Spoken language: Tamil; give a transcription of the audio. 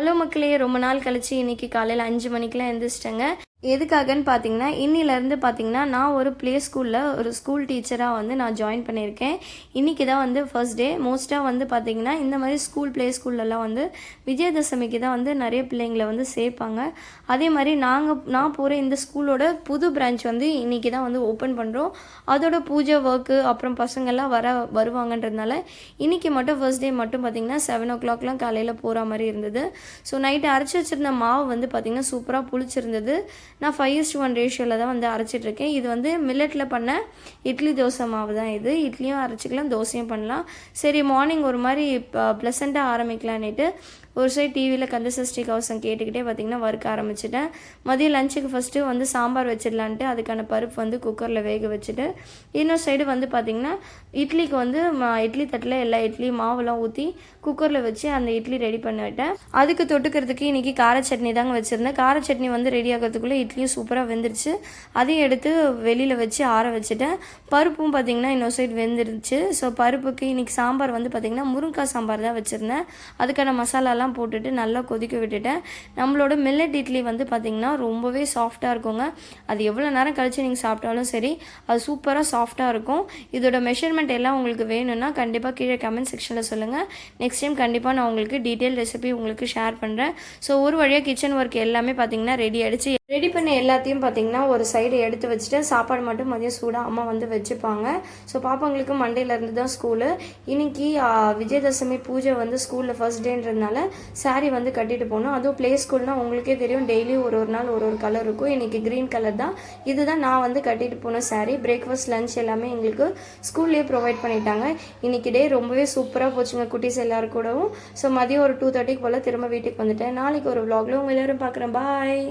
ஹலோ மக்களே, ரொம்ப நாள் கழிச்சு இன்றைக்கி காலையில் 5 மணிக்கெலாம் எழுந்திரிச்சிட்டேங்க. எதுக்காகன்னு பார்த்தீங்கன்னா, இன்னிலேருந்து பார்த்தீங்கன்னா நான் ஒரு ப்ளே ஸ்கூலில் ஒரு ஸ்கூல் டீச்சராக வந்து நான் ஜாயின் பண்ணியிருக்கேன். இன்றைக்கி தான் வந்து ஃபர்ஸ்ட் டே. மோஸ்ட்டாக வந்து பார்த்திங்கன்னா இந்த மாதிரி ஸ்கூல் ப்ளே ஸ்கூல்லலாம் வந்து விஜயதசமிக்கு தான் வந்து நிறைய பிள்ளைங்களை வந்து சேர்ப்பாங்க. அதே மாதிரி நான் போகிற இந்த ஸ்கூலோட புது பிரான்ச் வந்து இன்றைக்கி தான் வந்து ஓப்பன் பண்ணுறோம். அதோட பூஜை ஒர்க்கு அப்புறம் பசங்கள்லாம் வருவாங்கன்றதுனால இன்றைக்கி மட்டும் ஃபர்ஸ்ட் டே மட்டும் பார்த்திங்கன்னா 7 o'clockலாம் காலையில் போகிற மாதிரி இருந்தது. ஸோ நைட்டு அரைச்சி வச்சுருந்த மாவு வந்து பார்த்திங்கன்னா சூப்பராக புளிச்சிருந்தது. நான் 5:1 ரேஷியோவில் தான் வந்து அரைச்சிட்ருக்கேன். இது வந்து மில்லட்டில் பண்ண இட்லி தோசை மாவு தான் இது. இட்லியும் அரைச்சிக்கலாம், தோசையும் பண்ணலாம். சரி, மார்னிங் ஒரு மாதிரி ப்ளசண்ட்டாக ஆரம்பிக்கலான்னுட்டு ஒரு சைடு டிவியில் கந்தசஷ்டி கவசம் கேட்டுக்கிட்டே பார்த்திங்கன்னா வறுக்க ஆரம்பிச்சிட்டேன். மதியம் லஞ்சுக்கு ஃபஸ்ட்டு வந்து சாம்பார் வச்சிடலான்ட்டு அதுக்கான பருப்பு வந்து குக்கரில் வேக வச்சுட்டு, இன்னொரு சைடு வந்து பார்த்திங்கன்னா இட்லிக்கு வந்து இட்லி தட்டில் எல்லா இட்லியும் மாவுலாம் ஊற்றி குக்கரில் வச்சு அந்த இட்லி ரெடி பண்ணிவிட்டேன். அதுக்கு தொட்டுக்கிறதுக்கு இன்றைக்கி கார சட்னி தாங்க வச்சுருந்தேன். கார சட்னி வந்து ரெடி ஆகிறதுக்குள்ளே இட்லியும் சூப்பராக வெந்துருச்சு. அதையும் எடுத்து வெளியில் வச்சு ஆற வச்சுட்டேன். பருப்பும் பார்த்திங்கன்னா இன்னொரு சைடு வெந்துருச்சு. ஸோ பருப்புக்கு இன்றைக்கி சாம்பார் வந்து பார்த்திங்கன்னா முருங்கைக்காய் சாம்பார் தான் வச்சுருந்தேன். அதுக்கான மசாலாலாம் போட்டுட்டு நல்லா கொதிக்க விட்டுட்டேன். நம்மளோட மில்லட் இட்லி வந்து பார்த்திங்கன்னா ரொம்பவே சாஃப்டாக இருக்குங்க. அது எவ்வளோ நேரம் கழித்து நீங்கள் சாப்பிட்டாலும் சரி, அது சூப்பராக சாஃப்டாக இருக்கும். இதோட மெஷர்மெண்ட் எல்லாம் உங்களுக்கு வேணும்னா கண்டிப்பாக கீழே கமெண்ட் செக்ஷனில் சொல்லுங்கள். நெக்ஸ்ட் டைம் கண்டிப்பாக நான் உங்களுக்கு டீட்டெயில் ரெசிபி உங்களுக்கு ஷேர் பண்ணுறேன். ஸோ ஒரு வழியாக கிச்சன் ஒர்க் எல்லாமே பார்த்திங்கன்னா ரெடி ஆகிடுச்சு. ரெடி பண்ண எல்லாத்தையும் பார்த்திங்கன்னா ஒரு சைடு எடுத்து வச்சுட்டு சாப்பாடு மட்டும் மதியம் சூடாக அம்மா வந்து வச்சுப்பாங்க. ஸோ பாப்பாங்களுக்கு மண்டேலேருந்து தான் ஸ்கூலு. இன்றைக்கி விஜயதசமி பூஜை வந்து ஸ்கூலில் ஃபர்ஸ்ட் டேன்றதுனால சாரீ வந்து கட்டிட்டு போகணும். அதுவும் ப்ளே ஸ்கூல்னால் உங்களுக்கே தெரியும், டெய்லியும் ஒரு நாள் ஒரு கலர் இருக்கும். இன்றைக்கி க்ரீன் கலர் தான். இதுதான் நான் வந்து கட்டிட்டு போன சாரீ. பிரேக்ஃபாஸ்ட் லஞ்ச் எல்லாமே எங்களுக்கு ஸ்கூல்லேயே ப்ரொவைட் பண்ணிட்டாங்க. இன்றைக்கி டே ரொம்பவே சூப்பராக போச்சுங்க குட்டீஸ் எல்லாரும் கூடவும். ஸோ மதியம் ஒரு 2:30 போல் திரும்ப வீட்டுக்கு வந்துட்டேன். நாளைக்கு ஒரு vlogல உங்கள் எல்லோரும் பார்க்குறேன். பாய்.